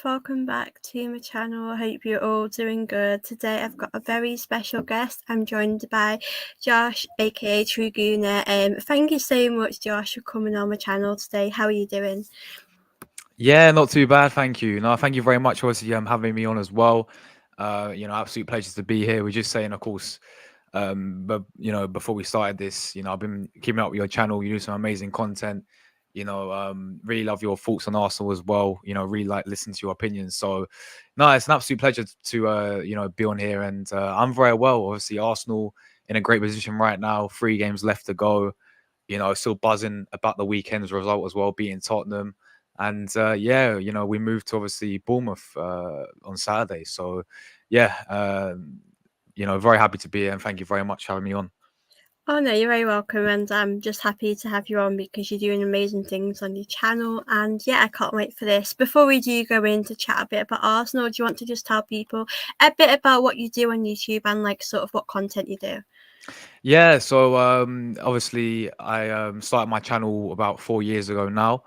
welcome back to my channel. I hope you're all doing good. Today I've got a very special guest. I'm joined by Josh, aka True Gooner. Thank you so much, Josh, for coming on my channel today. How are you doing? Yeah, not too bad, thank you. No, thank you very much, obviously, having me on as well. Absolute pleasure to be here. We're just saying, of course, but before we started this, I've been keeping up with your channel. You do some amazing content. Really love your thoughts on Arsenal as well. Really like listening to your opinions. So, no, it's an absolute pleasure to be on here, and I'm very well. Obviously, Arsenal in a great position right now. 3 games left to go. Still buzzing about the weekend's result as well, beating Tottenham. And we moved to obviously Bournemouth on Saturday. So, yeah, very happy to be here, and thank you very much for having me on. Oh no, you're very welcome, and I'm just happy to have you on because you're doing amazing things on your channel. And yeah, I can't wait for this. Before we do go in to chat a bit about Arsenal, do you want to just tell people a bit about what you do on YouTube and like sort of what content you do? Yeah, so obviously I started my channel about 4 years ago now.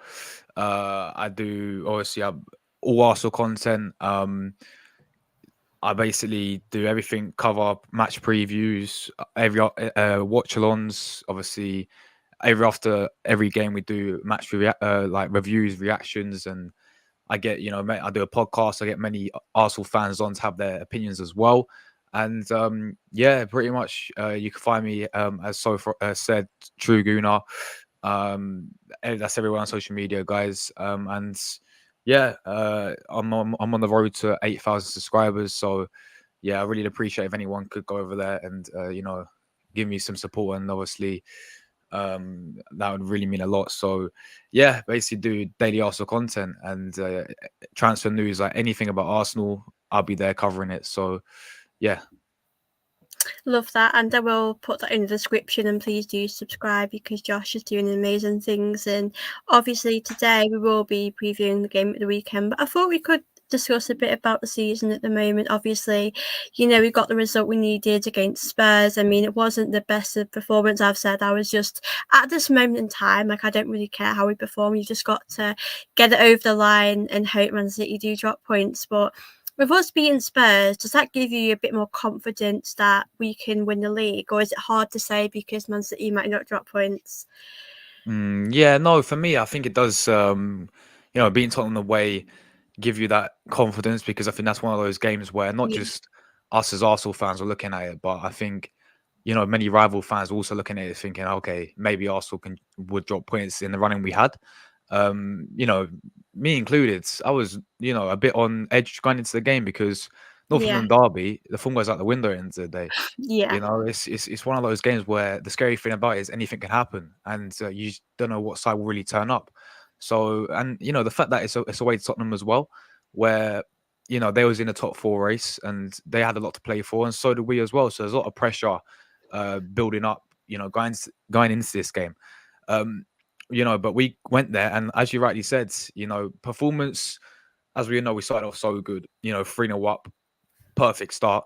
I do obviously all Arsenal content. I basically do everything, cover up match previews, every watch-alongs. Obviously, after every game we do match like reviews, reactions, and I get I do a podcast. I get many Arsenal fans on to have their opinions as well. And yeah, pretty much you can find me as said, True Gooner. That's everywhere on social media, guys. And yeah, I'm on the road to 8,000 subscribers. So yeah, I really appreciate if anyone could go over there and give me some support, and obviously that would really mean a lot. So yeah, basically do daily Arsenal content and transfer news, like anything about Arsenal, I'll be there covering it. So yeah. Love that, and I will put that in the description, and please do subscribe because Josh is doing amazing things. And obviously today we will be previewing the game at the weekend, but I thought we could discuss a bit about the season at the moment. Obviously, we got the result we needed against Spurs. I mean, it wasn't the best of performance. I've said I was just at this moment in time, like I don't really care how we perform. You just got to get it over the line and hope Man City do drop points. But with us beating Spurs, does that give you a bit more confidence that we can win the league, or is it hard to say because Man City might not drop points? Yeah, no, for me, I think it does. Being Tottenham away give you that confidence, because I think that's one of those games where not Yeah, just us as Arsenal fans are looking at it, but I think many rival fans are also looking at it thinking, okay, maybe Arsenal would drop points in the running we had. Um, you know, Me included, I was a bit on edge going into the game because North yeah, London derby, the form goes out the window at the end of the day. yeah, It's one of those games where the scary thing about it is anything can happen, and you just don't know what side will really turn up. So, and the fact that it's away to Tottenham as well, where they was in the top four race and they had a lot to play for, and so did we as well. So there's a lot of pressure building up, going into this game. Um, but we went there, and as you rightly said, performance, as we know, we started off so good. 3-0 up, perfect start.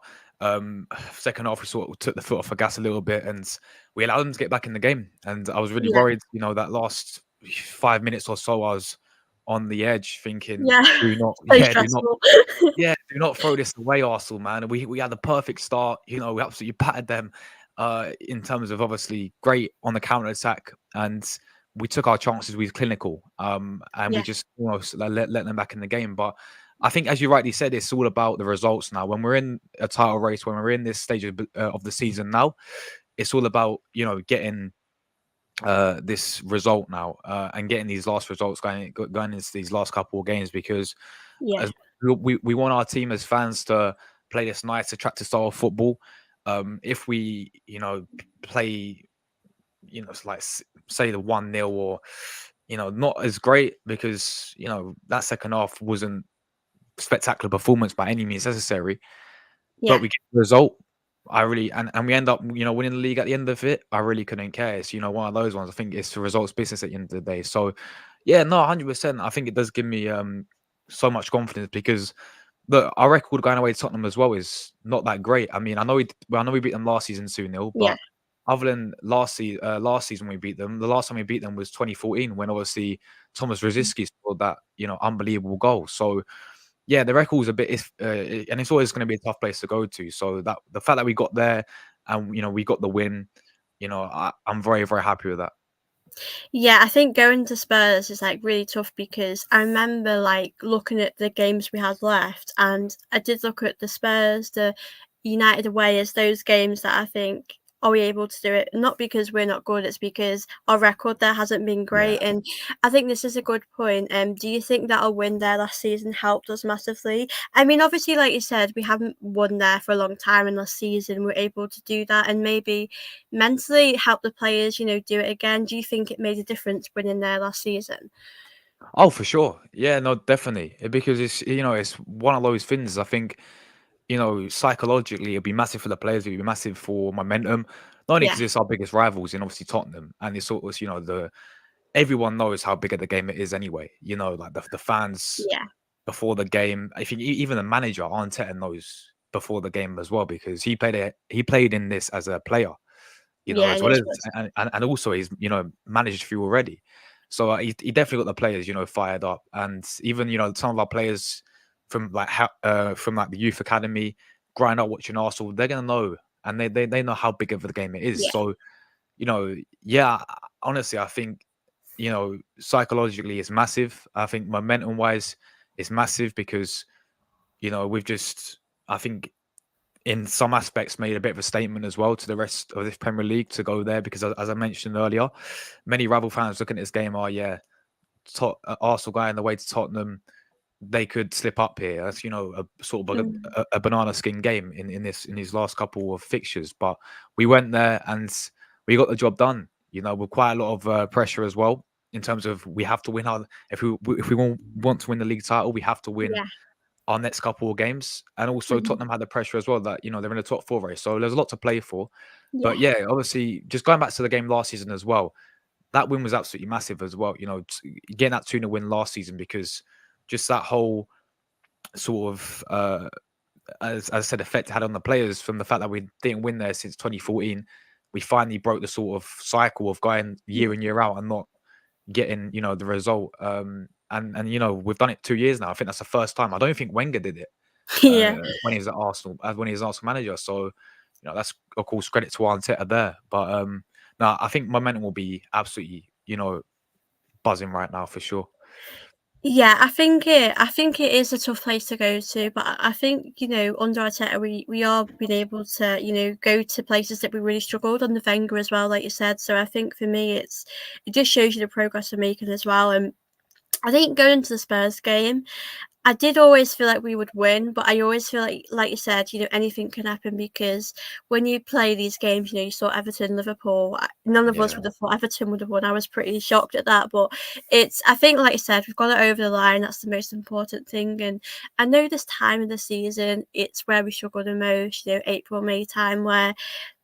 Second half, we sort of took the foot off the gas a little bit, and we allowed them to get back in the game. And I was really yeah, worried, that last 5 minutes or so, I was on the edge, thinking, yeah. "Do not, So yeah, do not, stressful. yeah, do not throw this away, Arsenal, man." And we had the perfect start. We absolutely patted them in terms of obviously great on the counter attack, and we took our chances. We were clinical, and we Yeah, just almost let them back in the game. But I think, as you rightly said, it's all about the results now. When we're in a title race, when we're in this stage of the season now, it's all about getting this result now, and getting these last results going into these last couple of games, because yeah, as we want our team as fans to play this nice, attractive style of football. If we, play, it's like say the 1-0, or not as great, because that second half wasn't spectacular performance by any means necessary, but yeah, we get the result. I really and we end up winning the league at the end of it. I really couldn't care. It's one of those ones. I think it's the results business at the end of the day. So yeah, no, 100%. I think it does give me so much confidence, because our record going away to Tottenham as well is not that great. I mean, I know we beat them last season 2-0, yeah, but other than last season we beat them, the last time we beat them was 2014, when obviously Thomas Rosicky scored that unbelievable goal. So yeah, the record's a bit, and it's always going to be a tough place to go to. So that the fact that we got there and we got the win, I'm very very happy with that. Yeah, I think going to Spurs is like really tough because I remember like looking at the games we had left, and I did look at the Spurs, the United away as those games that I think, are we able to do it? Not because we're not good, it's because our record there hasn't been Yeah. great. And I think this is a good point. Do you think that our win there last season helped us massively? I mean, obviously, like you said, we haven't won there for a long time, and last season we're able to do that, and maybe mentally help the players, do it again. Do you think it made a difference winning there last season? Oh, for sure. Yeah, no, definitely. Because it's one of those things. I think psychologically, it'd be massive for the players. It'd be massive for momentum. Not only Yeah, because it's our biggest rivals in obviously Tottenham, and it's sort of the everyone knows how big of the game it is anyway. Like the fans yeah, before the game. I think even the manager Arteta knows before the game as well because he played in this as a player, yeah, as no, well it as was. and also he's managed through already. So he definitely got the players fired up, and even some of our players from from like the youth academy, growing up watching Arsenal, they're gonna know, and they know how big of the game it is. Yeah, So yeah, honestly, I think psychologically it's massive. I think momentum wise, it's massive because we've just I think in some aspects made a bit of a statement as well to the rest of this Premier League to go there because as I mentioned earlier, many rival fans looking at this game are Arsenal going the way to Tottenham, they could slip up here. That's a sort of mm, a banana skin game in these last couple of fixtures, but we went there and we got the job done. With quite a lot of pressure as well in terms of we have to win our if we want to win the league title, we have to win yeah, our next couple of games. And also mhm, Tottenham had the pressure as well that they're in the top four race, so there's a lot to play for. yeah, But yeah, obviously, just going back to the game last season as well, that win was absolutely massive as well. Getting that 2-0 win last season because just that whole sort of as I said, effect it had on the players from the fact that we didn't win there since 2014. We finally broke the sort of cycle of going yeah, year in year out and not getting the result. And we've done it 2 years now. I think that's the first time. I don't think Wenger did it yeah. when he was at Arsenal, when he was Arsenal manager. So that's of course credit to Arteta there. But no, I think momentum will be absolutely buzzing right now for sure. Yeah, I think it is a tough place to go to, but I think, under Arteta we are being able to, go to places that we really struggled under Wenger as well, like you said. So I think for me it just shows you the progress we're making as well. And I think going to the Spurs game, I did always feel like we would win, but I always feel like you said, anything can happen because when you play these games, you saw Everton, Liverpool. None of us Yeah. would have thought Everton would have won. I was pretty shocked at that, but I think, like you said, we've got it over the line. That's the most important thing. And I know this time of the season, it's where we struggle the most. April, May time, where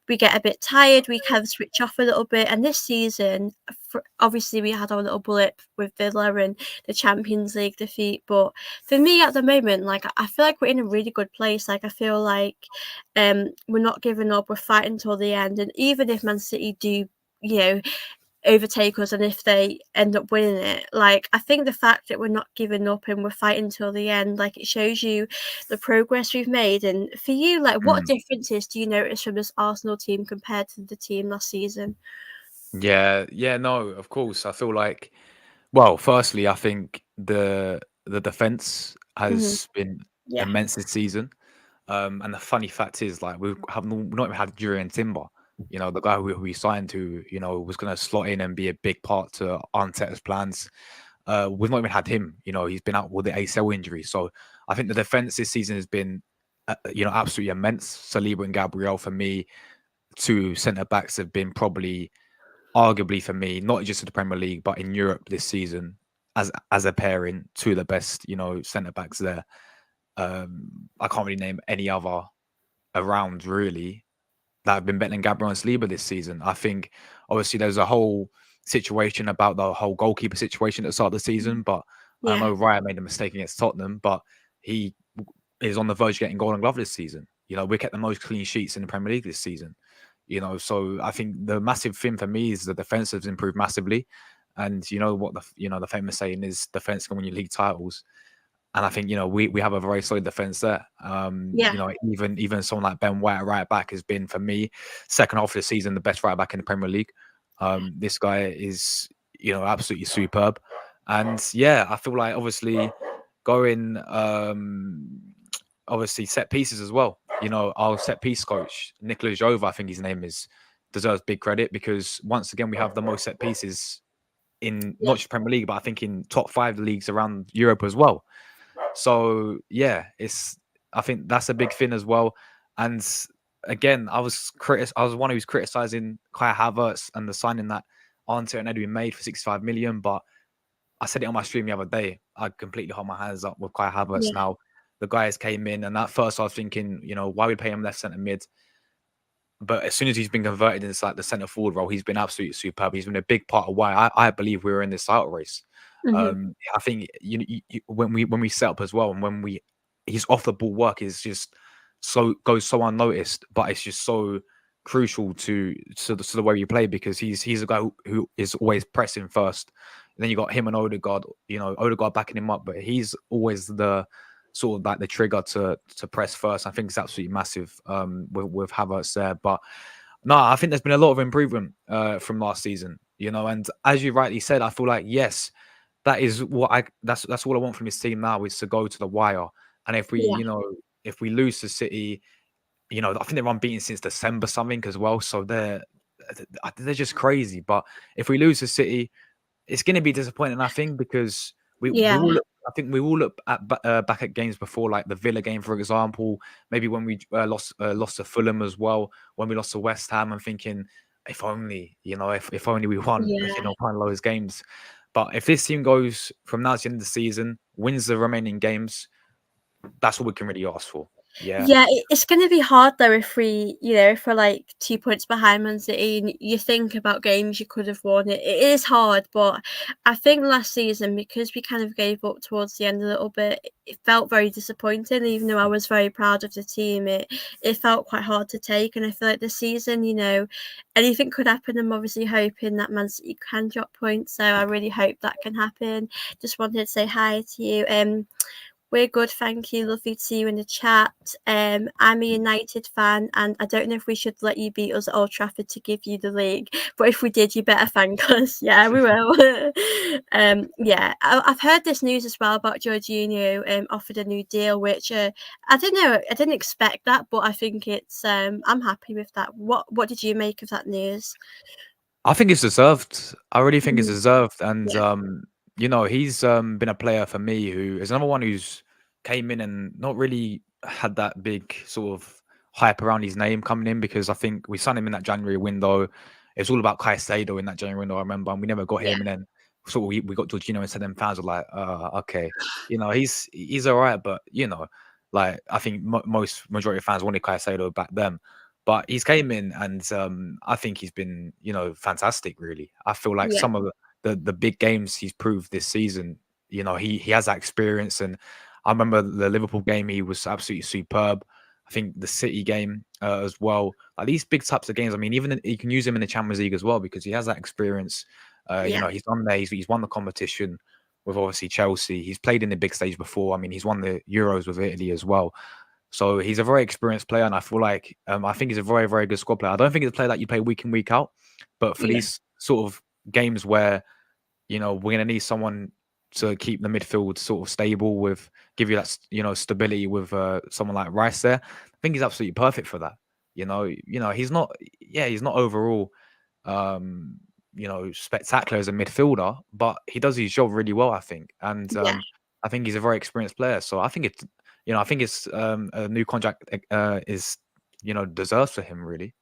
we get a bit tired, we kind of switch off a little bit. And this season, obviously, we had our little blip with Villa and the Champions League defeat. But for me, at the moment, like I feel like we're in a really good place. Like I feel like we're not giving up. We're fighting till the end. And even if Man City do, you know, overtake us, and if they end up winning it, like I think the fact that we're not giving up and we're fighting till the end, like it shows you the progress we've made. And for you, like what Mm. differences do you notice from this Arsenal team compared to the team last season? Yeah, yeah, no, of course. I feel like, well, firstly, I think the defense Hmm. has been Yeah, immense this season. And the funny fact is, like, we've not even had Jurriën Timber, the guy who we signed, who was going to slot in and be a big part to Arteta's plans. We've not even had him. He's been out with the ACL injury. So I think the defense this season has been, absolutely immense. Saliba and Gabriel, for me, two centre backs have been probably, arguably for me, not just in the Premier League but in Europe this season, as a pairing, two of the best, centre backs there. I can't really name any other around really that have been better than Gabriel and Saliba this season. I think obviously there's a whole situation about the whole goalkeeper situation at the start of the season, but I yeah, know Raya made a mistake against Tottenham, but he is on the verge of getting Golden Glove this season. We kept the most clean sheets in the Premier League this season. So I think the massive thing for me is the defense has improved massively, and you know what the famous saying is: defense can win you league titles. And I think, we have a very solid defense there. Yeah, Even someone like Ben White, right back, has been, for me, second half of the season, the best right back in the Premier League. This guy is, absolutely superb. And yeah, I feel like obviously going, obviously set pieces as well. Our set piece coach, Nicolas Jova, I think his name is, deserves big credit, because once again we have the most set pieces in yeah, not just Premier League, but I think in top 5 leagues around Europe as well. So yeah, I think that's a big thing as well. And again, I was one who's criticizing Kai Havertz and the signing that Ante and Edwin made for 65 million, but I said it on my stream the other day. I completely hold my hands up with Kai Havertz yeah, now. The guys came in, and at first I was thinking, why we pay him left centre mid? But as soon as he's been converted into like the centre forward role, he's been absolutely superb. He's been a big part of why I believe we were in this title race. hmm, I think when we set up as well, and when his off the ball work is just goes so unnoticed, but it's just so crucial to the way we play, because he's a guy who is always pressing first. And then you got him and Odegaard, Odegaard backing him up, but he's always the sort of like the trigger to press first. I think it's absolutely massive with Havertz there. But no, I think there's been a lot of improvement from last season, and as you rightly said, I feel like, yes, that is what that's all I want from this team now, is to go to the wire. And yeah, if we lose to City, I think they're unbeaten since December something as well. So they're just crazy. But if we lose to City, it's going to be disappointing, I think, because we yeah, will look. I think we will look back at games before, like the Villa game, for example. Maybe when we lost to Fulham as well, when we lost to West Ham, I'm thinking, if only, if only we won, yeah. one of those games. But if this team goes from now to the end of the season, wins the remaining games, that's all we can really ask for. Yeah. Yeah, it's going to be hard though if if we're like 2 points behind Man City and you think about games you could have won. It is hard, but I think last season, because we kind of gave up towards the end a little bit, it felt very disappointing. Even though I was very proud of the team, it felt quite hard to take. And I feel like this season, anything could happen. I'm obviously hoping that Man City can drop points, so I really hope that can happen. Just wanted to say hi to you. We're good, thank you. Lovely to see you in the chat. I'm a United fan, and I don't know if we should let you beat us at Old Trafford to give you the league, but if we did, you better thank us. Yeah, we will. Yeah, I've heard this news as well about Jorginho offered a new deal, which I don't know. I didn't expect that, but I think it's. I'm happy with that. What did you make of that news? I think it's deserved. I really think it's Mhm. deserved. And Yeah, he's been a player for me who is another one who's came in and not really had that big sort of hype around his name coming in, because I think we signed him in that January window. It was all about Caicedo in that January window, I remember, and we never got yeah, him. And then sort of we got Jorginho, and so then fans were like, okay, he's all right, but like I think most majority of fans wanted Caicedo back then. But he's came in, and I think he's been, fantastic. Really, I feel like yeah, some of the big games he's proved this season, he has that experience. And I remember the Liverpool game; he was absolutely superb. I think the City game as well. Like these big types of games. I mean, you can use him in the Champions League as well, because he has that experience. yeah, He's done there. He's won the competition with obviously Chelsea. He's played in the big stage before. I mean, he's won the Euros with Italy as well. So he's a very experienced player, and I feel like I think he's a very, very good squad player. I don't think he's a player that you play week in, week out, but for yeah, these sort of games where we're gonna need someone to keep the midfield sort of stable, with give you that stability with someone like Rice there. I think he's absolutely perfect for that. He's not, yeah, he's not overall um, spectacular as a midfielder, but he does his job really well, I think. And yeah. I think he's a very experienced player. So I think it's a new contract is, deserves for him, really.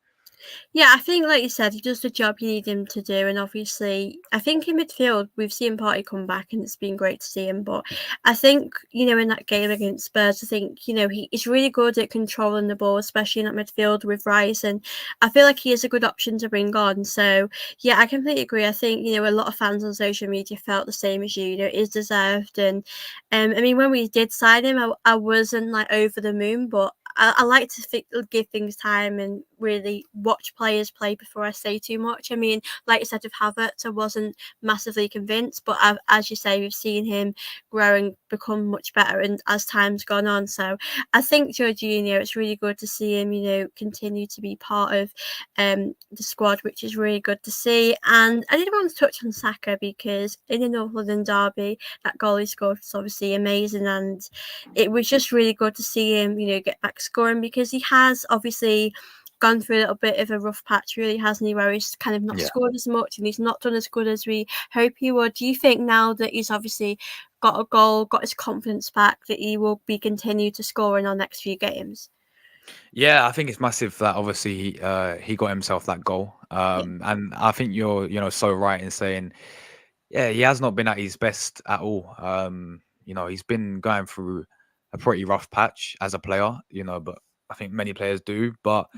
Yeah, I think, like you said, he does the job you need him to do. And obviously, I think in midfield, we've seen Partey come back and it's been great to see him. But I think, in that game against Spurs, I think, he's really good at controlling the ball, especially in that midfield with Rice. And I feel like he is a good option to bring on. So, yeah, I completely agree. I think, a lot of fans on social media felt the same as you. It is deserved. And I mean, when we did sign him, I wasn't like over the moon, but I like to give things time, and really watch players play before I say too much. I mean, like I said with Havertz, I wasn't massively convinced, but as you say, we've seen him grow and become much better, and as time's gone on. So I think Jorginho, it's really good to see him, continue to be part of the squad, which is really good to see. And I did want to touch on Saka because in the North London derby, that goal he scored was obviously amazing, and it was just really good to see him, get back scoring because he has obviously gone through a little bit of a rough patch, really, hasn't he? Where he's kind of not Yeah. scored as much and he's not done as good as we hope he would. Do you think now that he's obviously got a goal, got his confidence back, that he will be continue to score in our next few games? Yeah, I think it's massive that obviously he got himself that goal. Yeah, And I think you're so right in saying, yeah, he has not been at his best at all. He's been going through a pretty rough patch as a player, but I think many players do. But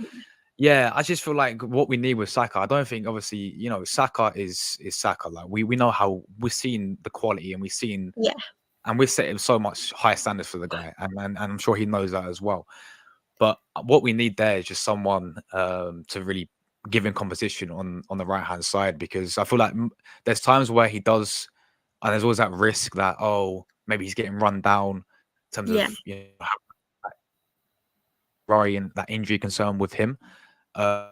yeah, I just feel like what we need with Saka, I don't think obviously, Saka is Saka. Like we know how we've seen the quality and we've seen yeah, and we're setting so much higher standards for the guy, and I'm sure he knows that as well. But what we need there is just someone to really give him competition on the right hand side, because I feel like there's times where he does, and there's always that risk that maybe he's getting run down in terms yeah. of worry and that injury concern with him. Uh,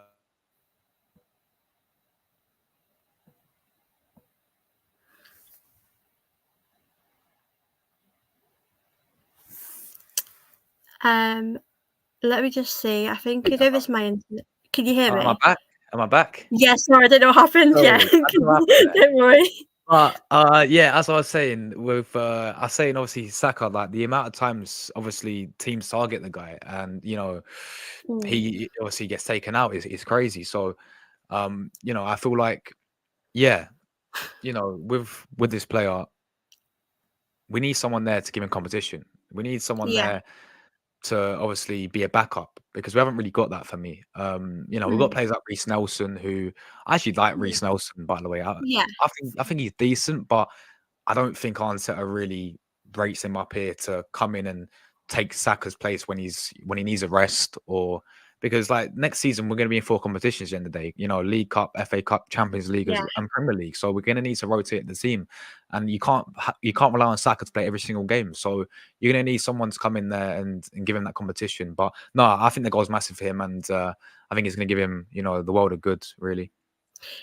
Um, Let me just see. I think it was my internet. Can you hear am I me? back? Am I back? Yes, sorry, I don't know what happened. Yeah, Sorry, I don't know what happened there. don't worry. But yeah, as I was saying, with I was saying obviously Saka, like the amount of times obviously teams target the guy, and Mm, he obviously gets taken out is crazy. So I feel like yeah, with this player, we need someone there to give him competition. We need someone yeah. there to obviously be a backup, because we haven't really got that for me. We've got Mm, players like Reece Nelson, who I actually like yeah. Reece Nelson, by the way. Yeah. I think he's decent, but I don't think Arteta really rates him up here to come in and take Saka's place when he needs a rest, or because like next season we're going to be in four competitions at the end of the day, League Cup, FA Cup, Champions League, Yeah. and Premier League. So we're going to need to rotate the team, and you can't rely on Saka to play every single game. So you're going to need someone to come in there and give him that competition. But no, I think the goal's massive for him, and I think it's going to give him the world of good, really.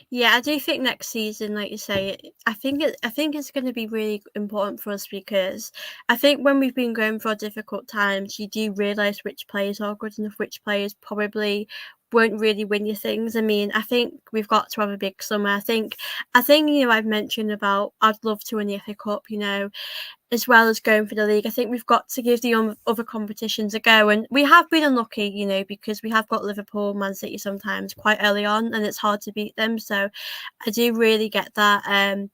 Yeah, I do think next season, like you say, I think it's going to be really important for us because I think when we've been going for difficult times, you do realise which players are good enough, which players probably won't really win you things. I mean, I think we've got to have a big summer. I think I've mentioned about I'd love to win the FA Cup, as well as going for the league. I think we've got to give the other competitions a go. And we have been unlucky, because we have got Liverpool, Man City sometimes quite early on, and it's hard to beat them. So I do really get that.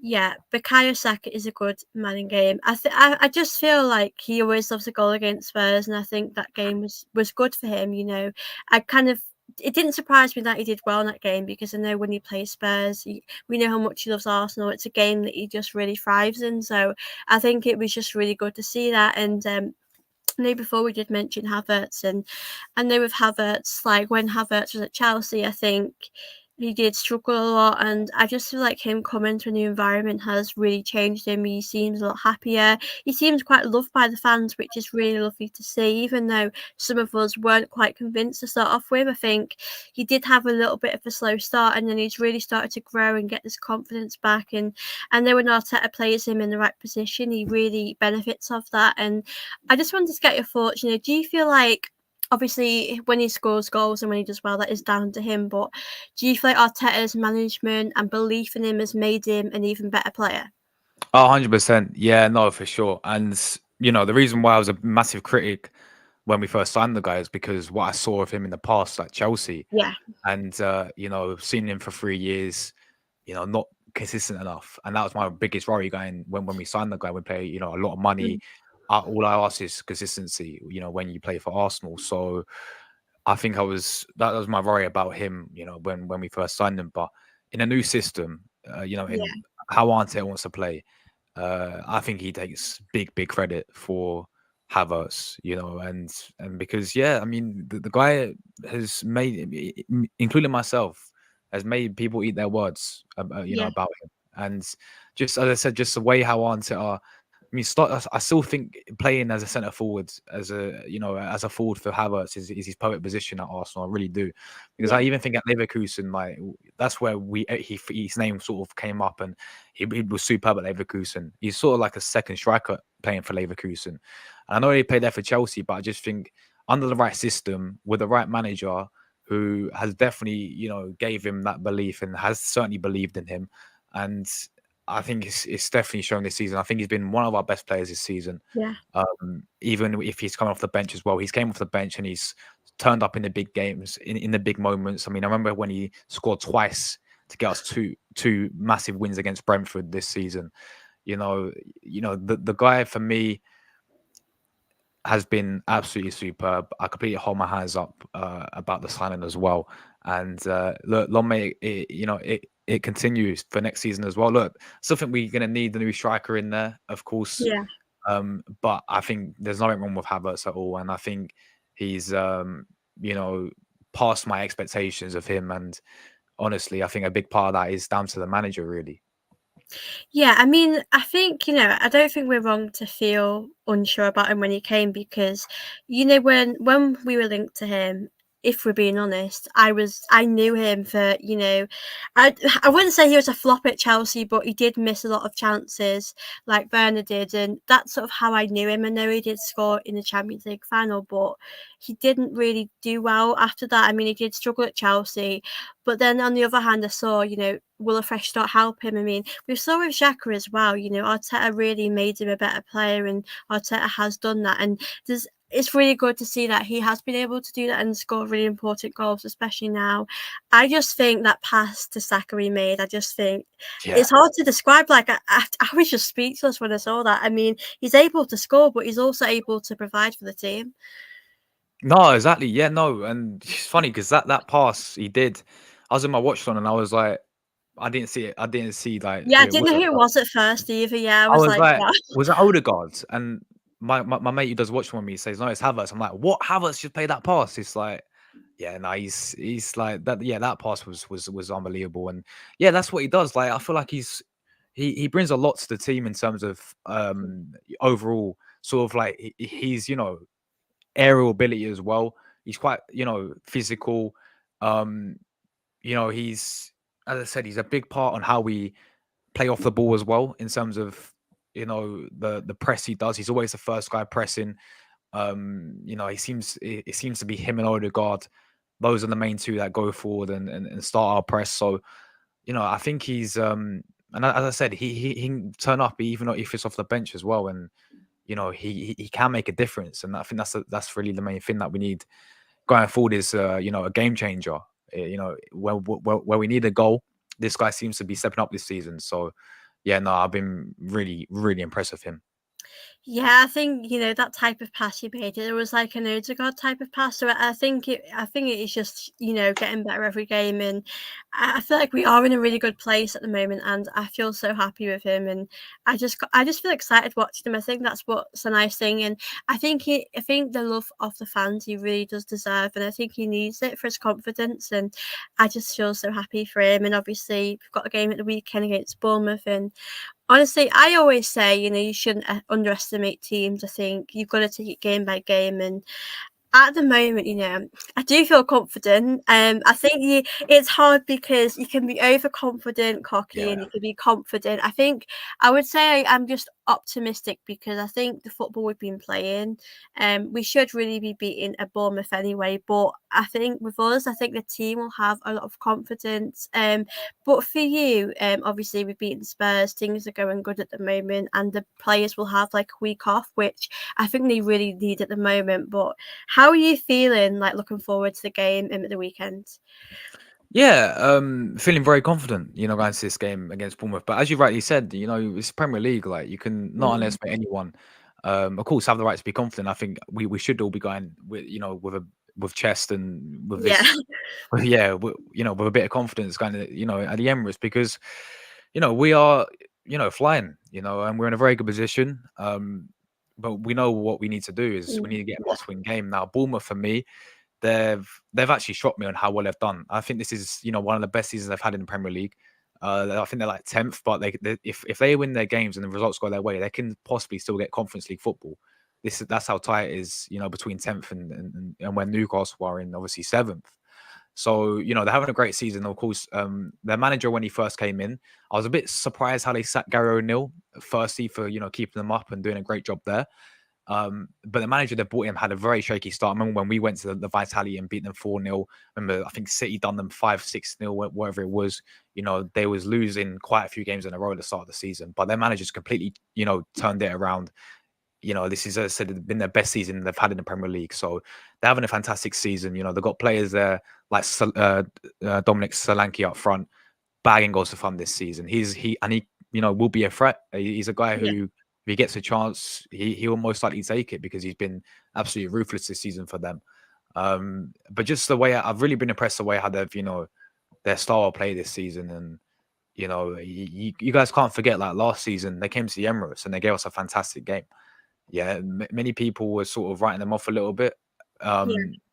Yeah, Bukayo Saka is a good man in game. I just feel like he always loves a goal against Spurs, and I think that game was good for him. I kind of it didn't surprise me that he did well in that game because I know when he plays Spurs, we know how much he loves Arsenal. It's a game that he just really thrives in. So I think it was just really good to see that. And I know before we did mention Havertz, and I know with Havertz, like when Havertz was at Chelsea, I think he did struggle a lot, and I just feel like him coming to a new environment has really changed him. He seems a lot happier. He seems quite loved by the fans, which is really lovely to see. Even though some of us weren't quite convinced to start off with, I think he did have a little bit of a slow start, and then he's really started to grow and get this confidence back. And I know when Arteta plays him in the right position, he really benefits of that. And I just wanted to get your thoughts. Do you feel like obviously when he scores goals and when he does well, that is down to him, but do you feel like Arteta's management and belief in him has made him an even better player? Oh, 100%. Yeah, no, for sure. And, the reason why I was a massive critic when we first signed the guy is because what I saw of him in the past, like Chelsea, Yeah. and, seeing him for 3 years, not consistent enough. And that was my biggest worry going when we signed the guy. We pay, a lot of money. Mm, All I ask is consistency, when you play for Arsenal. So I think that was my worry about him, when we first signed him. But in a new system, in yeah. how Arteta wants to play, I think he takes big credit for Havertz, and because I mean the guy has made, including myself, has made people eat their words, Yeah, about him, and just as I said, just the way how Arteta. I mean, I still think playing as a centre forward, as a forward for Havertz is his perfect position at Arsenal. I really do, because I yeah, even think at Leverkusen, like that's where his name sort of came up, and he was superb at Leverkusen. He's sort of like a second striker playing for Leverkusen. And I know he played there for Chelsea, but I just think under the right system with the right manager who has definitely, gave him that belief and has certainly believed in him. And I think it's definitely shown this season. I think he's been one of our best players this season. yeah. Even if he's coming off the bench as well, he's came off the bench and he's turned up in the big games, in the big moments. I mean, I remember when he scored twice to get us two massive wins against Brentford this season. You know, the guy for me has been absolutely superb. I completely hold my hands up about the signing as well. And look, long may it continues for next season as well. Look, still think we're going to need the new striker in there, of course. Yeah. But I think there's nothing wrong with Havertz at all, and I think he's you know past my expectations of him. And honestly, I think a big part of that is down to the manager, really. Yeah, I mean, I think, I don't think we're wrong to feel unsure about him when he came because, when we were linked to him, if we're being honest, I knew him for, I I wouldn't say he was a flop at Chelsea, but he did miss a lot of chances like Werner did, and that's sort of how I knew him. I know he did score in the Champions League final, but he didn't really do well after that. I mean, he did struggle at Chelsea, but then on the other hand, I saw, will a fresh start help him? I mean, we saw with Xhaka as well, Arteta really made him a better player and Arteta has done that. And it's really good to see that he has been able to do that and score really important goals, especially now. I just think that pass to Saka he made, I just think Yeah. it's hard to describe. Like, I was just speechless when I saw that. I mean, he's able to score, but he's also able to provide for the team. No, exactly. Yeah, no, and it's funny because that pass he did, I was in my watch on and I was like, I didn't see it. I didn't see like Yeah, who I it didn't was know at who it first. was at first either. Yeah, I I was was like, like, wow. was that Odegaard? And my mate who does watch with me says, no, it's Havertz. I'm like, what? Havertz just played that pass. It's like, yeah, no, he's like that. Yeah, that pass was unbelievable, and yeah, that's what he does. Like, I feel like he brings a lot to the team in terms of overall sort of like he's aerial ability as well. He's quite physical. Um, he's, as I said, he's a big part on how we play off the ball as well in terms of the press he does. He's always the first guy pressing. It seems to be him and Odegaard. Those are the main two that go forward and start our press. So I think he's and as I said, he can turn up even if it's off the bench as well, and he can make a difference. And I think that's really the main thing that we need going forward is a game changer. Where we need a goal, this guy seems to be stepping up this season. So yeah, no, I've been really really impressed with him. Yeah, I think that type of pass he made. It was like an Odegaard type of pass. So I think it is just getting better every game, and I feel like we are in a really good place at the moment, and I feel so happy with him, and I just feel excited watching him. I think that's what's a nice thing, and I think the love of the fans he really does deserve, and I think he needs it for his confidence, and I just feel so happy for him. And obviously we've got a game at the weekend against Bournemouth, and honestly, I always say, you shouldn't underestimate teams. I think you've got to take it game by game, and at the moment, I do feel confident. I think it's hard because you can be overconfident, cocky, and Yeah. you can be confident. I think I would say I'm just optimistic because I think the football we've been playing, we should really be beating a Bournemouth anyway. But I think with us, I think the team will have a lot of confidence. But for you, obviously we've beaten Spurs. Things are going good at the moment, and the players will have like a week off, which I think they really need at the moment. But how are you feeling, like, looking forward to the game at the weekend? Yeah, feeling very confident, going to this game against Bournemouth. But as you rightly said, it's Premier League. Like you can not Mm. underestimate anyone. Of course, have the right to be confident. I think we should all be going with chest and with Yeah. this, yeah, with a bit of confidence, kind of, at the Emirates because, we are, flying, and we're in a very good position. but we know what we need to do is we need to get a Yeah, must-win game. Now, Bournemouth for me, they've actually shocked me on how well they've done. I think this is one of the best seasons they've had in the Premier League. I think they're like 10th, but if they win their games and the results go their way, they can possibly still get Conference League football. That's how tight it is, between 10th and where Newcastle are in obviously 7th. So, they're having a great season. Of course, their manager, when he first came in, I was a bit surprised how they sacked Gary O'Neill, firstly, for, keeping them up and doing a great job there. But the manager that brought him had a very shaky start. I remember when we went to the Vitality and beat them 4-0. Remember, I think City done them 5-6-0, whatever it was. They was losing quite a few games in a row at the start of the season. But their managers completely, turned it around. This is, as I said, been their best season they've had in the Premier League. So they're having a fantastic season. They've got players there like Dominic Solanke up front, bagging goals for fun this season. He will be a threat. He's a guy yeah, who, if he gets a chance, he will most likely take it because he's been absolutely ruthless this season for them. But just the way I've really been impressed the way how they've their style of play this season. And you guys can't forget, like, last season they came to the Emirates and they gave us a fantastic game. Yeah, many people were sort of writing them off a little bit. yeah,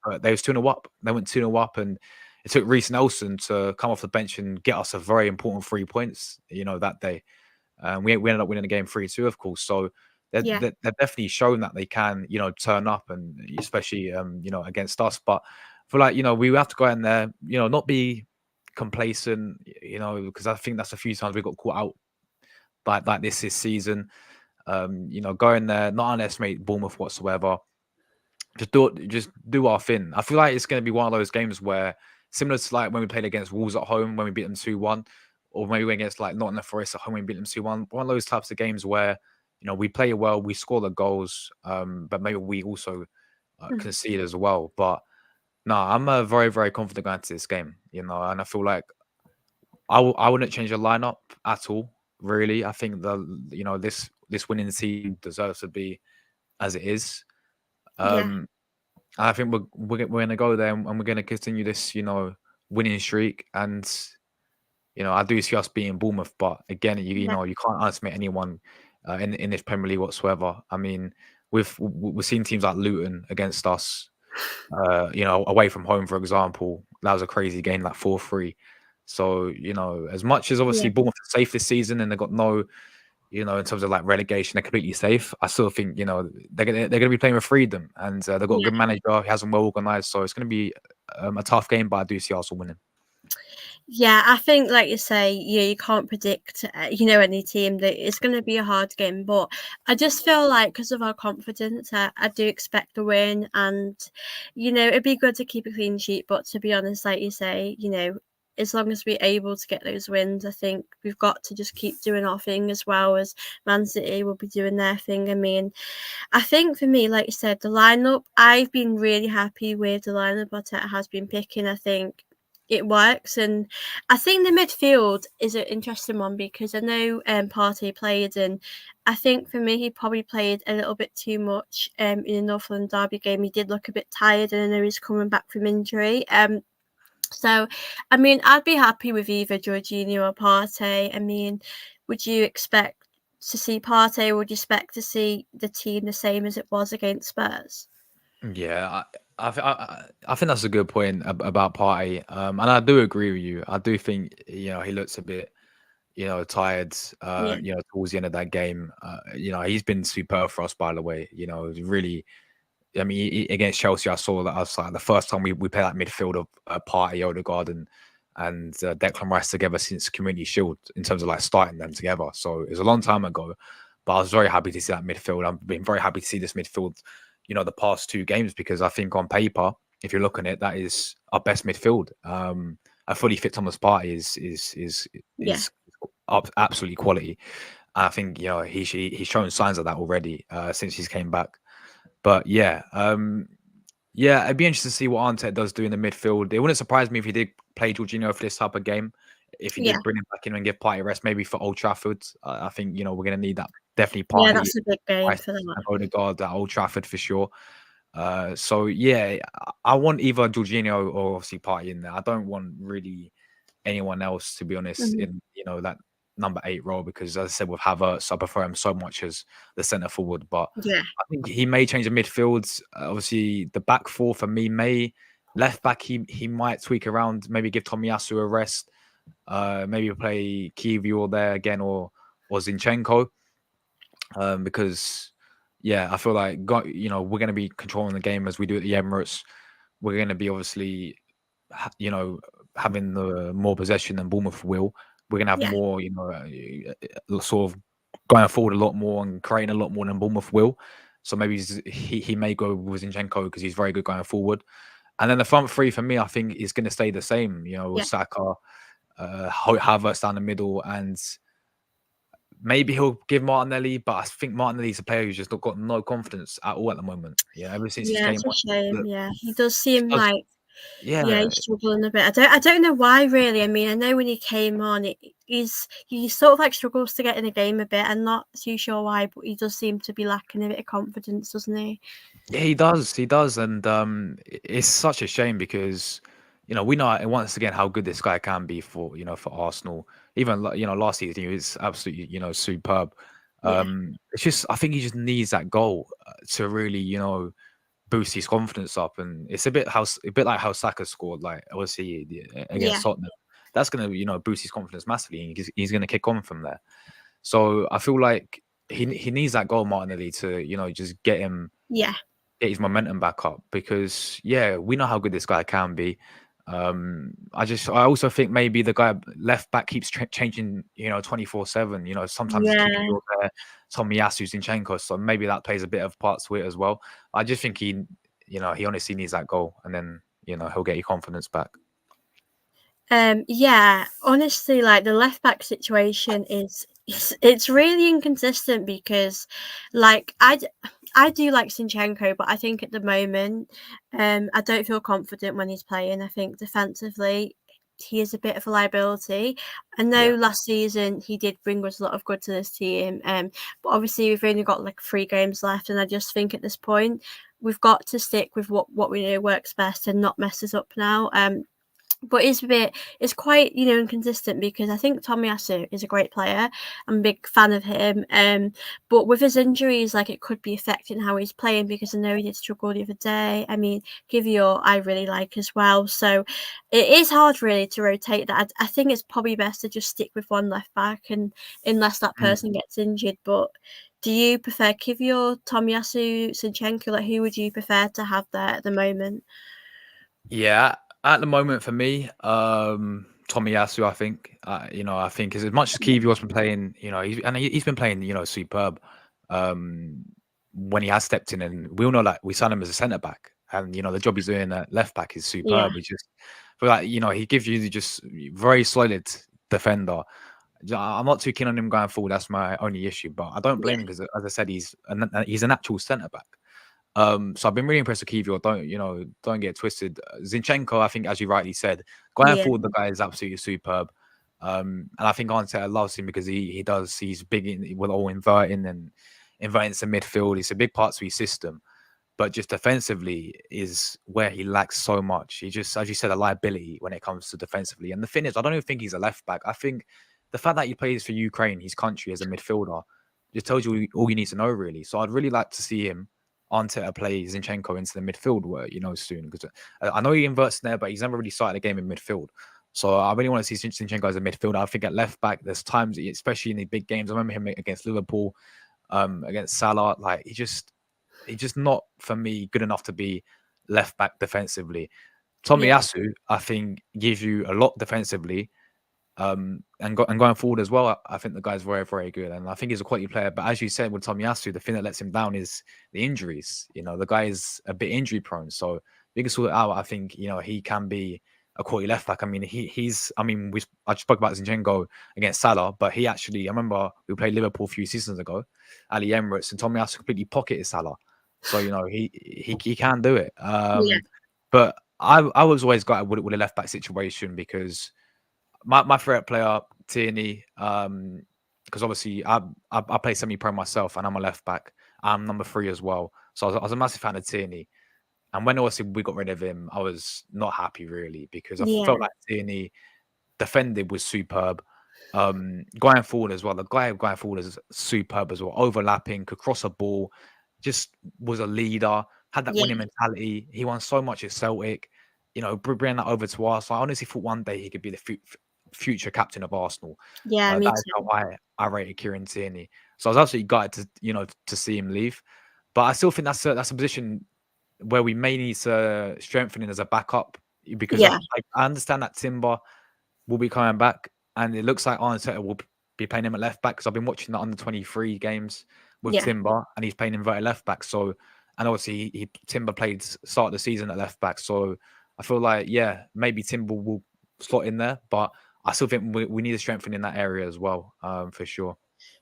But they was 2-0 up. They went 2-0 up, and it took Reece Nelson to come off the bench and get us a very important 3 points, that day. We ended up winning the game 3-2, of course. So yeah, they're definitely shown that they can, turn up, and especially, against us. But I feel like, we have to go in there, not be complacent, because I think that's a few times we got caught out like this season. Go in there, not underestimate Bournemouth whatsoever. Just do our thing. I feel like it's going to be one of those games where, similar to like when we played against Wolves at home when we beat them 2-1, or maybe against like Nottingham Forest at home when we beat them 2-1. One of those types of games where we play well, we score the goals, but maybe we also mhm, concede as well. But no, I'm very very confident going into this game. And I feel like I wouldn't change the lineup at all. Really, I think this winning team deserves to be as it is. yeah, Um, I think we're going to go there and we're going to continue this, winning streak. And I do see us beating Bournemouth, but again, yeah, you can't underestimate anyone in this Premier League whatsoever. I mean, we've seen teams like Luton against us, away from home, for example. That was a crazy game, like 4-3. So as much as yeah, obviously Bournemouth are safe this season and they've got no, in terms of like relegation, they're completely safe. I still think they're gonna be playing with freedom, and they've got a yeah. good manager. He has them well organised, so it's gonna be a tough game. But I do see Arsenal winning. Yeah, I think, like you say, you can't predict, any team that it's going to be a hard game. But I just feel like because of our confidence, I do expect a win, and it'd be good to keep a clean sheet. But to be honest, like you say, as long as we're able to get those wins, I think we've got to just keep doing our thing as well as Man City will be doing their thing. I mean, I think for me, like you said, the lineup, I've been really happy with the lineup Arteta has been picking. I think it works, and I think the midfield is an interesting one because I know Partey played, and I think for me he probably played a little bit too much in the Northland Derby game. He did look a bit tired, and I know he's coming back from injury. So I mean, I'd be happy with either Jorginho or Partey. I mean, would you expect to see Partey, or would you expect to see the team the same as it was against Spurs? Yeah, I think that's a good point about Party, and I do agree with you. I do think he looks a bit tired. Yeah, Towards the end of that game, he's been superb for us. By the way, really. I mean, against Chelsea, I saw that. I was like, the first time we played that midfield of Partey, Odegaard, and Declan Rice together since Community Shield in terms of like starting them together. So it was a long time ago, but I was very happy to see that midfield. I've been very happy to see this midfield, the past 2 games, because I think on paper, if you're looking at it, that is our best midfield. A fully fit Thomas Partey yeah, is absolutely quality. I think he's shown signs of that already since he's came back. But yeah, it'd be interesting to see what Arteta does do in the midfield. It wouldn't surprise me if he did play Jorginho for this type of game. If he yeah, did bring him back in and give Partey a rest, maybe for Old Trafford. I think we're going to need that. Definitely yeah. Partey, That's a big game Rice, for that. and Odegaard at Old Trafford for sure. So yeah, I want either Jorginho or obviously Partey in there. I don't want really anyone else, to be honest. Mhm. In that. number 8 role because, as I said, with Havertz, I prefer him so much as the centre forward. But Yeah, I think he may change the midfields. Obviously, the back four for me may left back. He might tweak around. Maybe give Tomiyasu a rest. Maybe play Kivior there again or Zinchenko. Because yeah, I feel like we're going to be controlling the game as we do at the Emirates. We're going to be obviously having the more possession than Bournemouth will. We're going to have yeah, more, sort of going forward a lot more and creating a lot more than Bournemouth will. So maybe he may go with Zinchenko because he's very good going forward. And then the front three for me, I think is going to stay the same. yeah, Saka, Havertz down the middle, and maybe he'll give Martinelli, but I think Martinelli's a player who's just got no confidence at all at the moment. Yeah, ever since he's yeah. came It's a on, shame. look, Yeah, he does just seem does, like yeah, yeah, he's struggling a bit. I don't know why really. I mean, I know when he came on, he sort of like struggles to get in the game a bit. I'm not too sure why, but he does seem to be lacking a bit of confidence, doesn't he? yeah, he does, and it's such a shame because we know once again how good this guy can be for Arsenal. Even last season he was absolutely superb. Yeah, It's just I think he just needs that goal to really boost his confidence up, and it's a bit like how Saka scored, like obviously yeah, against Tottenham. That's gonna boost his confidence massively, and he's gonna kick on from there. So I feel like he needs that goal, Martinelli, to just yeah, get his momentum back up because yeah, we know how good this guy can be. I also think maybe the guy left back keeps changing, 24/7. Sometimes it's yeah. Kiwior there, Tomiyasu, Zinchenko, so maybe that plays a bit of part to it as well. I just think he honestly needs that goal, and then he'll get your confidence back. Yeah, honestly, like the left back situation it's really inconsistent because, like, I do like Sinchenko, but I think at the moment, I don't feel confident when he's playing. I think defensively, he is a bit of a liability. I know Yeah. last season he did bring us a lot of good to this team, but obviously we've only got like 3 games left, and I just think at this point we've got to stick with what we know works best and not mess us up now. But it's quite inconsistent because I think Tomiyasu is a great player. I'm a big fan of him. But with his injuries, like it could be affecting how he's playing because I know he did struggle the other day. I mean, Kivior I really like as well. So it is hard really to rotate that. I think it's probably best to just stick with one left back and unless that Mm. person gets injured. But do you prefer Kivior, Tomiyasu, Sinchenko? Like who would you prefer to have there at the moment? Yeah, at the moment for me, Tomiyasu, I think, I think as much as Kiwior's been playing, he's been playing, superb. Um, when he has stepped in, and we all know like we signed him as a centre back, and the job he's doing at left back is Yeah, superb. He just, but like he gives you just very solid defender. I'm not too keen on him going forward. That's my only issue, but I don't yeah, blame him because, as I said, he's an actual centre back. So I've been really impressed with Kivior. Don't get twisted. Zinchenko, I think, as you rightly said, going yeah, forward, the guy is absolutely superb. And I think Arteta loves him because he's big with all inverting to midfield. It's a big part to his system, but just defensively is where he lacks so much. He just, as you said, a liability when it comes to defensively. And the thing is, I don't even think he's a left back. I think the fact that he plays for Ukraine, his country, as a midfielder, just tells you all you need to know, really. So I'd really like to see him Arteta play Zinchenko into the midfield soon because I know he inverts there, but he's never really started a game in midfield. So I really want to see Zinchenko as a midfielder. I think at left back, there's times, especially in the big games. I remember him against Liverpool, against Salah. Like he's just not for me good enough to be left back defensively. yeah, Tomiyasu, I think, gives you a lot defensively, and going forward as well. I think the guy's very, very good, and I think he's a quality player. But as you said with Tomiyasu, the thing that lets him down is the injuries. The guy is a bit injury prone. So if you can sort it out, I think he can be a quality left back. I mean, he's. I mean, I just spoke about Zinchenko against Salah, but he actually. I remember we played Liverpool a few seasons ago at the Emirates, and Tomiyasu completely pocketed Salah. So he can do it. yeah, But I was always got with a left back situation because my favorite player, Tierney, because obviously I play semi-pro myself and I'm a left back. I'm number 3 as well. So I was a massive fan of Tierney. And when obviously we got rid of him, I was not happy really because I yeah, felt like Tierney defended was superb. Going forward as well, the guy going forward is superb as well. Overlapping, could cross a ball, just was a leader, had that Yeah, winning mentality. He won so much at Celtic. Bringing that over to us. I honestly thought one day he could be the future captain of Arsenal. yeah, me That is how too. I rated Kieran Tierney. So I was absolutely gutted to see him leave. But I still think that's a position where we may need to strengthen it as a backup because Yeah, I understand that Timber will be coming back, and it looks like Arteta will be playing him at left back because I've been watching the under 23 games with yeah. Timber, and he's playing inverted left back. So, and obviously Timber played start of the season at left back. So I feel like maybe Timber will slot in there, but I still think we need to strengthen in that area as well, for sure.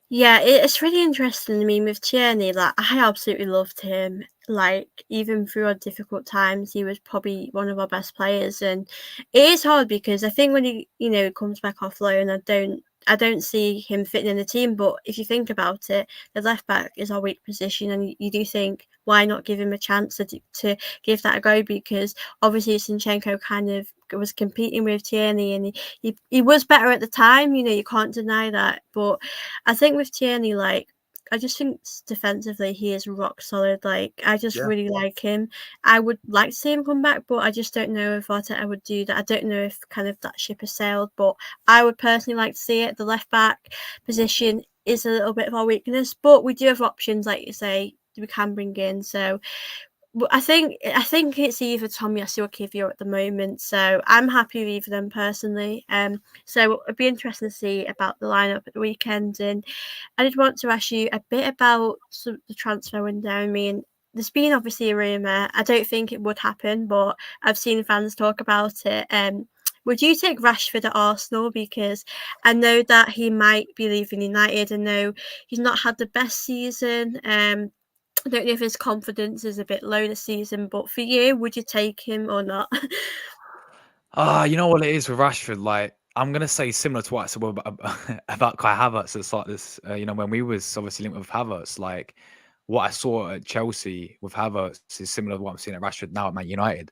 Yeah, it's really interesting. I mean, with Tierney, like I absolutely loved him. Like even through our difficult times, he was probably one of our best players. And it is hard because I think when he comes back off loan, I don't see him fitting in the team. But if you think about it, the left back is our weak position, and you do think why not give him a chance to give that a go? Because obviously Zinchenko kind of was competing with Tierney, and he was better at the time. You can't deny that, but I think with Tierney, like, I just think defensively he is rock solid. Like, I just Yeah. really like him. I would like to see him come back, but I just don't know if Arteta would do that. I don't know if kind of that ship has sailed, but I would personally like to see it. The left back position is a little bit of our weakness, but we do have options, like you say, we can bring in. So I think it's either Tomiyasu or Kivior at the moment, so I'm happy with either of them personally. So it'd be interesting to see about the lineup at the weekend. And I did want to ask you a bit about the transfer window. I mean, there's been obviously a rumour. I don't think it would happen, but I've seen fans talk about it. Would you take Rashford at Arsenal? Because I know that he might be leaving United. I know he's not had the best season. I don't know if his confidence is a bit low this season, but for you, would you take him or not? You know what it is with Rashford? Like, I'm gonna say similar to what I said about Kai Havertz at the start of this. When we was obviously linked with Havertz, like what I saw at Chelsea with Havertz is similar to what I'm seeing at Rashford now at Man United.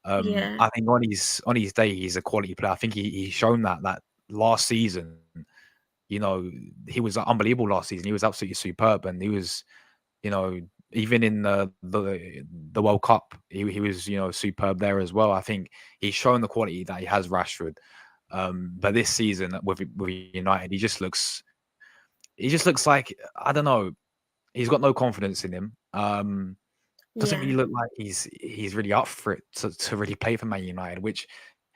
Yeah, I think on his day, he's a quality player. I think he's shown that last season. You know, he was unbelievable last season. He was absolutely superb, and he was, you know, even in the World Cup, he was superb there as well. I think he's shown the quality that he has, Rashford. But this season with United, he just looks like I don't know. He's got no confidence in him. Doesn't really yeah, look like he's really up for it to really play for Man United, which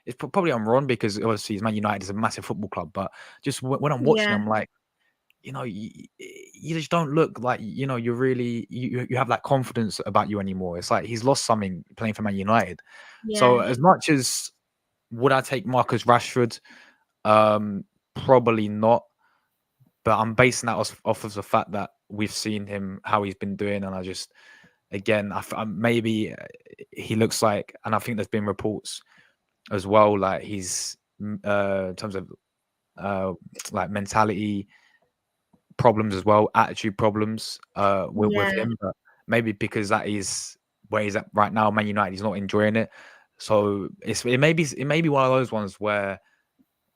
is probably on Ron because obviously Man United is a massive football club. But just when I'm watching yeah, him, like you just don't look like you're really you have that confidence about you anymore. It's like he's lost something playing for Man United. So yeah, as much as would I take Marcus Rashford? Probably not. But I'm basing that off of the fact that we've seen him how he's been doing, and I just again maybe he looks like, and I think there's been reports as well, like he's in terms of uh like mentality problems as well, attitude problems with yeah, him. But maybe because that is where he's at right now, Man United, he's not enjoying it. So it may be one of those ones where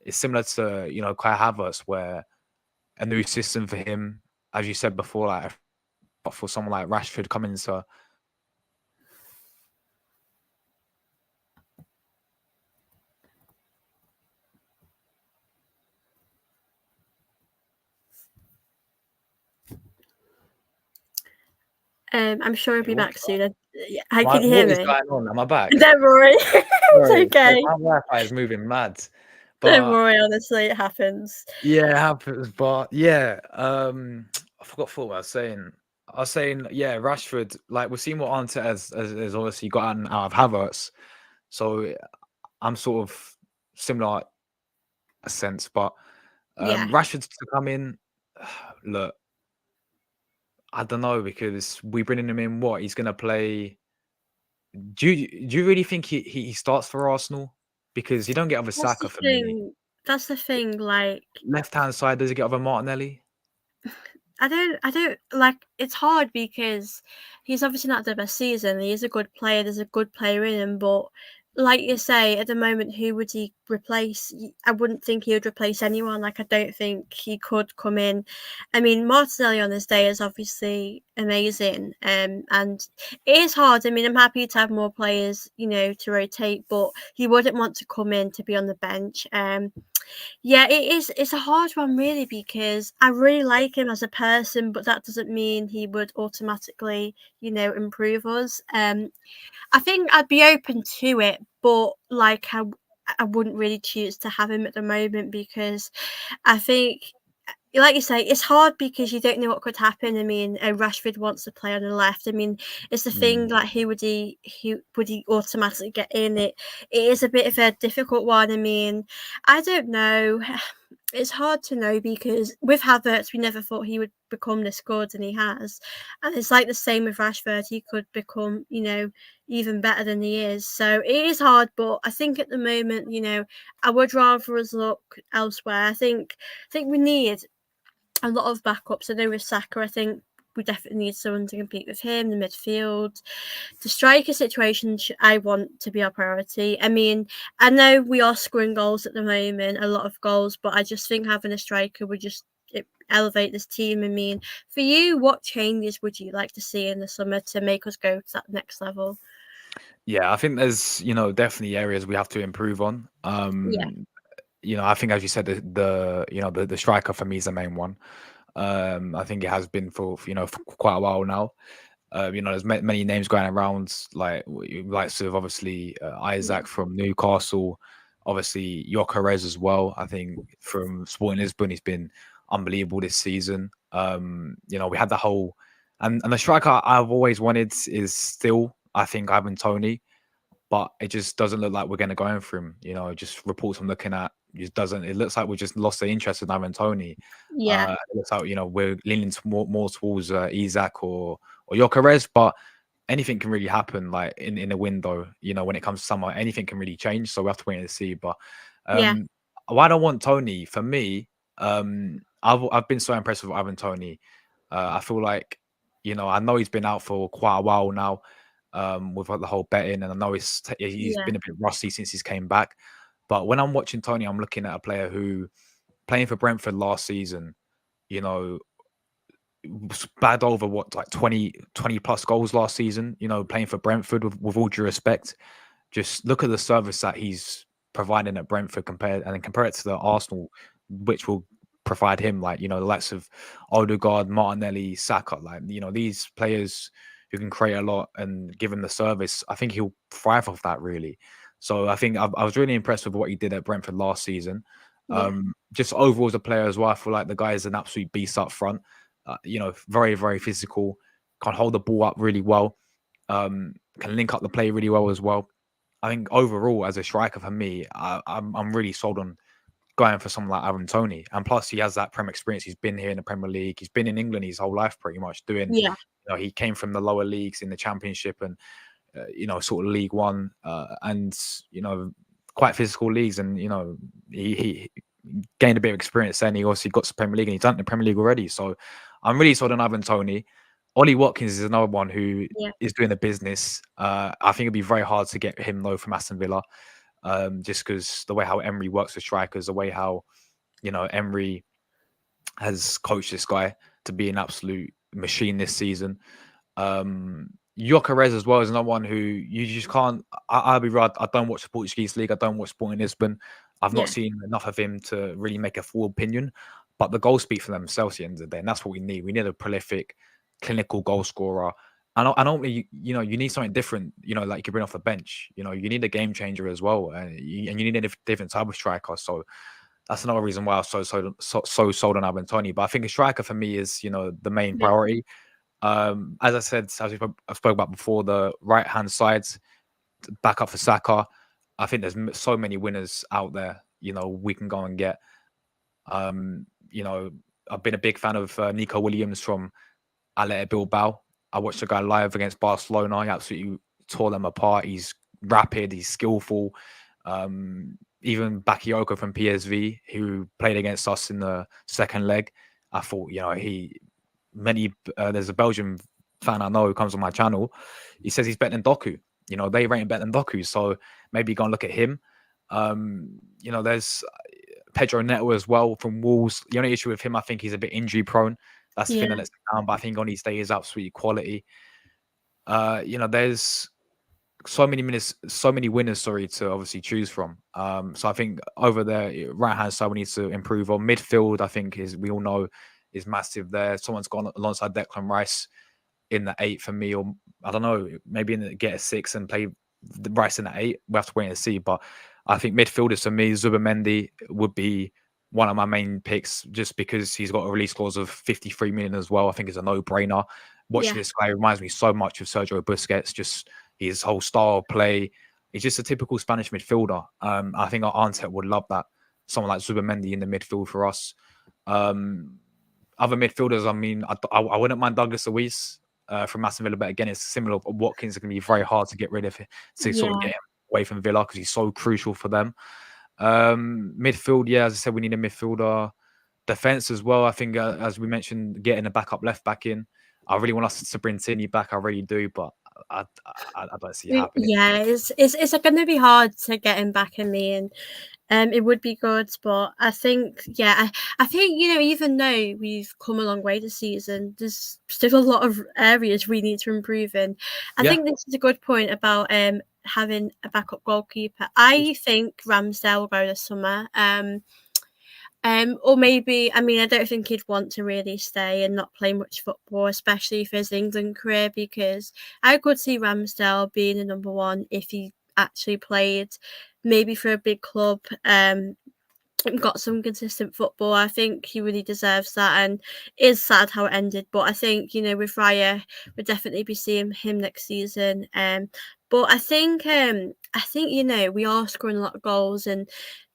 it's similar to Kai Havertz, where a new system for him, as you said before, like for someone like Rashford coming to I'm sure he'll Hey, be what, back soon. Hi, can you hear what is me? going on? Am I back? Don't worry, it's Sorry, okay. my Wi-Fi is moving mad. Don't But worry, honestly, it happens. yeah, it happens. But yeah, I forgot what I was saying. I was saying, yeah, Rashford, like we're seeing what Arteta has obviously gotten out of Havertz. So I'm sort of similar a sense, but Yeah, Rashford to come in, look, I don't know because we bringing him in. What he's gonna play? Do you really think he starts for Arsenal? Because you don't get over that's the Saka for me. thing. That's the thing. Like, Left hand side, does he get over Martinelli? I don't like. It's hard because he's obviously not the best season. He is a good player. There's a good player in him, but like you say, at the moment, who would he replace? I wouldn't think he would replace anyone. Like, I don't think he could come in. I mean, Martinelli on this day is obviously amazing, and it is hard. I mean, I'm happy to have more players, to rotate, but he wouldn't want to come in to be on the bench. Yeah, it is. It's a hard one, really, because I really like him as a person, but that doesn't mean he would automatically, improve us. I think I'd be open to it, but like I wouldn't really choose to have him at the moment because I think, like you say, it's hard because you don't know what could happen. I mean, Rashford wants to play on the left. I mean, it's the thing Mm. like who would he automatically get in? It is a bit of a difficult one. I mean, I don't know. It's hard to know because with Havertz, we never thought he would become this good, and he has. And it's like the same with Rashford; he could become, even better than he is. So it is hard, but I think at the moment, I would rather us look elsewhere. I think we need a lot of backups. I know with Saka, I think we definitely need someone to compete with him. The midfield, the striker situation, I want to be our priority. I mean, I know we are scoring goals at the moment, a lot of goals, but I just think having a striker would just elevate this team. I mean, for you, what changes would you like to see in the summer to make us go to that next level? Yeah, I think there's definitely areas we have to improve on. Yeah, I think as you said, the striker for me is the main one. I think it has been for quite a while now. There's many names going around, like sort of obviously yeah, Isaac from Newcastle, obviously Jokeres as well. I think from Sporting Lisbon, he's been unbelievable this season. We had the whole and the striker I've always wanted is still, I think, Ivan Tony, but it just doesn't look like we're going to go in for him. Just reports I'm looking at, just doesn't. It looks like we just lost the interest in Ivan Tony. yeah, It looks like we're leaning more towards Isaac or Jokeres, but anything can really happen. Like in a window, when it comes to summer, anything can really change. So we have to wait and see. But yeah, um, why I don't want Tony for me? I've been so impressed with Ivan Tony. I feel like I know he's been out for quite a while now, with like the whole betting, and I know he's yeah, been a bit rusty since he's came back. But when I'm watching Tony, I'm looking at a player who playing for Brentford last season, you know, was bad over what, like 20 plus goals last season, playing for Brentford with all due respect. Just look at the service that he's providing at Brentford compare it to the Arsenal, which will provide him, like, the likes of Odegaard, Martinelli, Saka, like, these players who can create a lot and give him the service. I think he'll thrive off that, really. So I think I was really impressed with what he did at Brentford last season. yeah, Just overall as a player as well, I feel like the guy is an absolute beast up front. Very, very physical, can hold the ball up really well, can link up the play really well as well. I think overall, as a striker for me, I'm really sold on going for someone like Aaron Tony. And plus, he has that Prem experience. He's been here in the Premier League. He's been in England his whole life, pretty much doing. yeah, He came from the lower leagues in the Championship and sort of League One, and quite physical leagues. And he gained a bit of experience. Then he obviously got to Premier League and he's done it in the Premier League already. So I'm really sold on Ivan Tony. Ollie Watkins is another one who yeah, is doing the business. I think it'd be very hard to get him though from Aston Villa, just because the way how Emery works with strikers, the way how Emery has coached this guy to be an absolute machine this season. Jokeres as well is another one who you just can't. I'll be right. I don't watch the Portuguese league. I don't watch Sporting Lisbon. I've not yeah, seen enough of him to really make a full opinion. But the goals speak for themselves at the end of the day, and that's what we need. We need a prolific, clinical goal scorer. And ultimately, you need something different. Like you bring off the bench. You need a game changer as well, and you need a different type of striker. So that's another reason why I was so sold on Ivan Tony. But I think a striker for me is the main yeah, priority. As I said, I spoke about before, the right hand sides back up for Saka. I think there's so many winners out there. We can go and get. Um, you know, I've been a big fan of Nico Williams from Athletic Bilbao. I watched the guy live against Barcelona. He absolutely tore them apart. He's rapid. He's skillful. Even Bakayoko from PSV, who played against us in the second leg, I thought, there's a Belgian fan I know who comes on my channel. He says he's better than Doku. they rate him better than Doku. So maybe go and look at him. There's Pedro Neto as well from Wolves. The only issue with him, I think he's a bit injury prone. That's the thing that Yeah. lets him down. But I think on his day is absolutely quality. There's so many winners, sorry, to obviously choose from. So I think over there, right hand side, we need to improve on midfield. I think we all know is massive there. Someone's gone alongside Declan Rice in the 8 for me, or I don't know, maybe get a 6 and play the Rice in the 8. We have to wait and see. But I think midfielders for me, Zubimendi would be one of my main picks, just because he's got a release clause of 53 million as well. I think it's a no-brainer. Watching Yeah. this guy reminds me so much of Sergio Busquets, just his whole style of play. He's just a typical Spanish midfielder. I think our Arteta would love that. Someone like Zubimendi in the midfield for us. Other midfielders, I mean, I wouldn't mind Douglas Luiz from Aston Villa, but again, it's similar. Watkins is going to be very hard to get rid of to sort of Yeah. get him away from Villa because he's so crucial for them. Midfield, yeah, as I said, we need a midfielder. Defense as well. I think, as we mentioned, getting a backup left back in. I really want us to bring Tierney back. I really do, but I don't see it happening. Yeah, it's going to be hard to get him back in me, and it would be good, but I think, yeah, I think, even though we've come a long way this season, there's still a lot of areas we need to improve in. I Yeah, think this is a good point about having a backup goalkeeper. I think Ramsdale will go this summer. Or maybe, I mean, I don't think he'd want to really stay and not play much football, especially for his England career, because I could see Ramsdale being the number one if he actually played, maybe for a big club. Got some consistent football. I think he really deserves that, and it is sad how it ended. But I think, with Raya, we'll definitely be seeing him next season. But I think we are scoring a lot of goals, and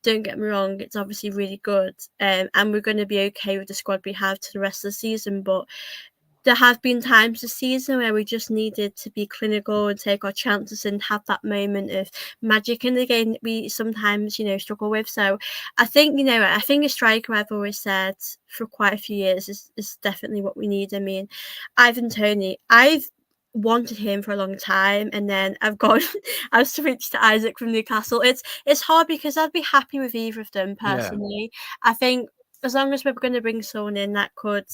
don't get me wrong, it's obviously really good. And we're going to be okay with the squad we have to the rest of the season. But there have been times this season where we just needed to be clinical and take our chances and have that moment of magic in the game that we sometimes, struggle with. So I think a striker, I've always said for quite a few years, is definitely what we need. I mean, Ivan Toney, I've wanted him for a long time, and then I've switched to Isaac from Newcastle. It's hard because I'd be happy with either of them yeah, personally. I think as long as we're going to bring someone in that could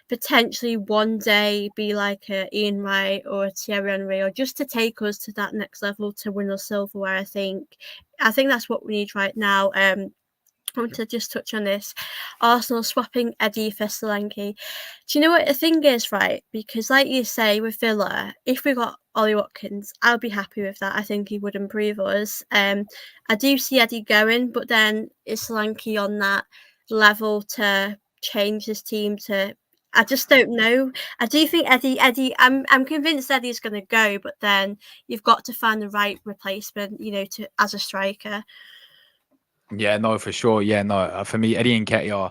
potentially one day be like a Ian Wright or a Thierry Henry, or just to take us to that next level to win us silverware. I think that's what we need right now. I want to just touch on this. Arsenal swapping Eddie for Solanke. Do you know what the thing is, right? Because like you say with Villa, if we got Ollie Watkins, I'll be happy with that. I think he would improve us. I do see Eddie going, but then is Solanke on that level to change his team to? I just don't know. I do think Eddie. I'm convinced Eddie's going to go, but then you've got to find the right replacement, to as a striker. yeah, no, for sure. Yeah, no, for me, Eddie Nketiah,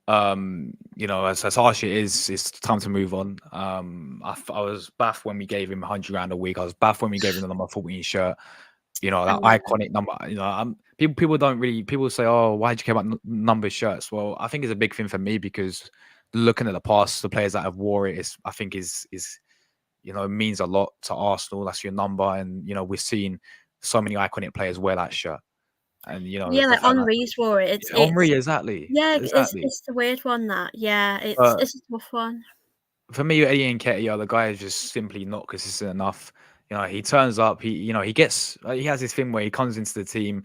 as harsh it is, it's time to move on. I was baffed when we gave him 100 grand a week. I was baffed when we gave him the number 14 shirt. That iconic number. People don't really. People say, "Oh, why did you care about number shirts?" Well, I think it's a big thing for me because looking at the past, the players that have wore it is, I think, is means a lot to Arsenal. That's your number, and we're seeing so many iconic players wear that shirt, and Yeah, the like fact that Henri's wore it. It's Henry, exactly, yeah, exactly. it's the weird one that. Yeah, it's But it's a tough one. for me, Eddie Nketiah, the guy is just simply not consistent enough. He turns up, he has this thing where he comes into the team,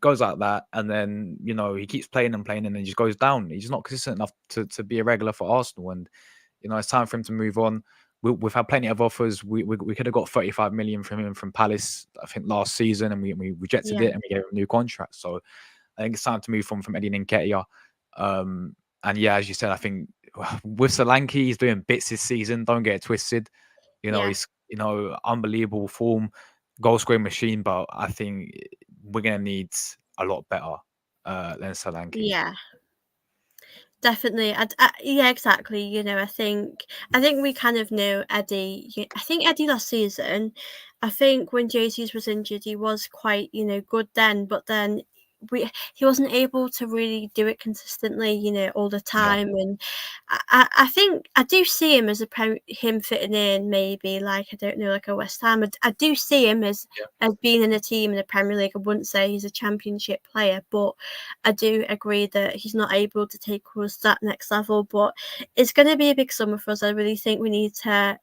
goes like that, and then he keeps playing and playing, and then just goes down. He's just not consistent enough to be a regular for Arsenal, and it's time for him to move on. We've had plenty of offers. We could have got 35 million from him from Palace, I think, last season, and we rejected Yeah, it, and we gave him a new contract. So I think it's time to move on from Eddie Nketiah. And yeah, as you said, I think with Solanke, he's doing bits this season. Don't get it twisted. yeah, He's unbelievable form, goal scoring machine. But I think we're gonna need a lot better than Solanke. yeah. Definitely. Yeah, exactly. I think we kind of knew Eddie. I think Eddie last season, I think when Jesus was injured, he was quite, good then. But then he wasn't able to really do it consistently, you know, all the Yeah, time. And I think I do see him as him fitting in, maybe like, I don't know, like a West Ham. I do see him yeah, as being in a team in the Premier League. I wouldn't say he's a Championship player, but I do agree that he's not able to take us that next level. But it's going to be a big summer for us. I really think we need to.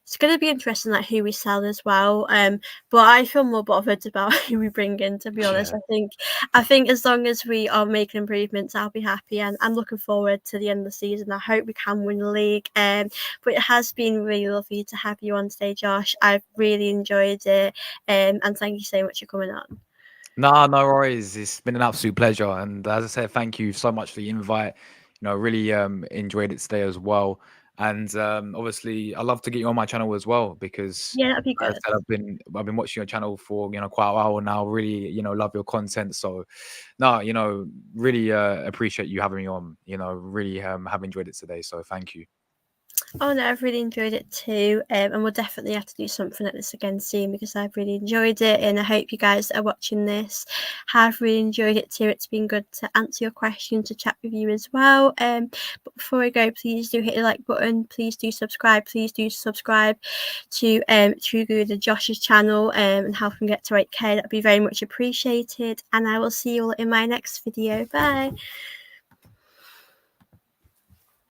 It's going to be interesting, like who we sell as well. But I feel more bothered about who we bring in. To be honest, yeah. I think as long as we are making improvements, I'll be happy, and I'm looking forward to the end of the season. I hope we can win the league. But it has been really lovely to have you on today, Josh. I've really enjoyed it. And thank you so much for coming on. No, no worries. It's been an absolute pleasure. And as I said, thank you so much for the invite. Really enjoyed it today as well. And obviously, I love to get you on my channel as well because, Yeah, that'd be as good. I said, I've been watching your channel for quite a while now. Really, love your content. So, no, really appreciate you having me on. Really have enjoyed it today. So, thank you. Oh no, I've really enjoyed it too, and we'll definitely have to do something like this again soon because I've really enjoyed it, and I hope you guys that are watching this have really enjoyed it too. It's been good to answer your questions, to chat with you as well. But before I go, please do hit the like button. Please do subscribe. Please do subscribe to True Gooner Josh's channel, and help him get to 8K. That'd be very much appreciated. And I will see you all in my next video. Bye.